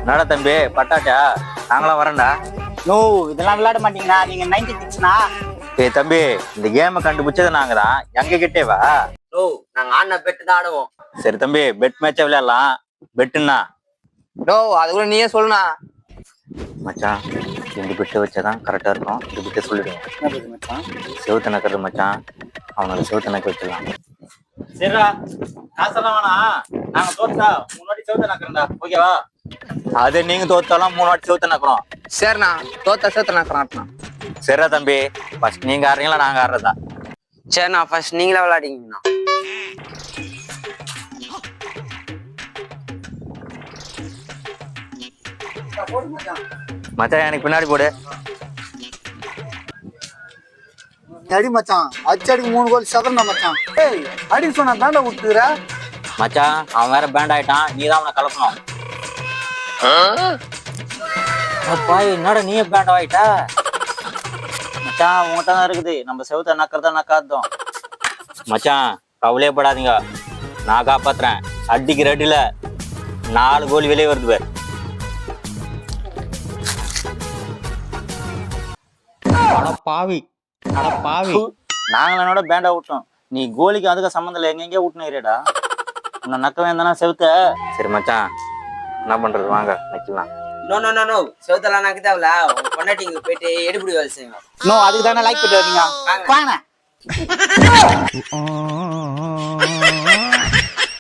என்னடா தம்பி பட்டாச்சா? நாங்களாம் வரேன்டா. நோ இதெல்லாம் விளையாட மாட்டீங்களா நீங்க 90 கிட்ஸ்னா? ஏய் தம்பி, இந்த கேமை கண்டுபிடிச்சது நாங்க தான். எங்க கிட்டே வா. ஓ நாங்க ஆடின பெட்டு தான் ஆடுவோம். சரி தம்பி, பெட் மேட்சா விளையாடலாம். பெட்டுன்னா டோ அது கூட நீயே சொல்லுண்ணா. மச்சான், இந்த பெட்டு வச்சாதான் கரெக்டா இருக்கும். இந்த பெட்டை சொல்லிடுவோம். செவுத்து நக்கிறது மச்சான், அவனோட செவுத்து நக்க வச்சிடலாம். சரிடா, காசெல்லாம் வேணாம். நாங்க தோத்தா 3 வாட்டி செவுத்து நக்கிறோம்டா, ஓகேவா? அது நீங்க தோத்தாலும் 3 வாட்டி செவுத்து நக்கிறோம். சரிண்ணா, தோத்த சேர்த்து நான் காட்டினா. சரிடா தம்பி, ஃபர்ஸ்ட் நீங்க ஆடுறீங்களா நாங்க ஆடுறதா? சரிண்ணா, ஃபர்ஸ்ட் நீங்களே விளையாடிங்கண்ணா. மச்சான் எனக்கு பின்னாடி போடு. அடி மச்சான், அச்சடிக்கு 3 கோல் சதறா மச்சான். ஏய் அடி சொன்னா தாண்டா விட்டுற. மச்சான் அவன் வேற பேண்ட் ஆயிட்டான், நீ தான் அவனை கலப்பணும். பாய் என்னடா நீயே பேண்ட் ஆயிட்ட? மச்சான் உங்ககிட்ட தான் இருக்குது, நம்ம செவுத்த நக்கிறதா நக்காதோம். மச்சான் கவலையே படாதீங்க, நான் காப்பாத்துறேன். அடிக்கு ரெடியில 4 கோல் வெளியே வருது பேர். பாவி அட பாவி, நாங்கள் என்னோட பேண்டா விட்டோம். நீ கோலிக்கு அதுக்கு சம்மந்தம் இல்லை, எங்கெங்கே விட்டுனேடா. உன்னை நக்க வேண்டானா செவுத்த. சரி மச்சான், என்ன பண்றது, வாங்க நக்கலாம். நோ நோ நோ நோ, செவத்தெல்லாம் நாக்கு தேவையில்ல. உங்க பொண்டாட்டிங்க போயிட்டு எடுபடி வேலை செய்யுங்க. நோ அதுக்கு தானே லைக் பண்ணிட்டு வரீங்க. வாங்க.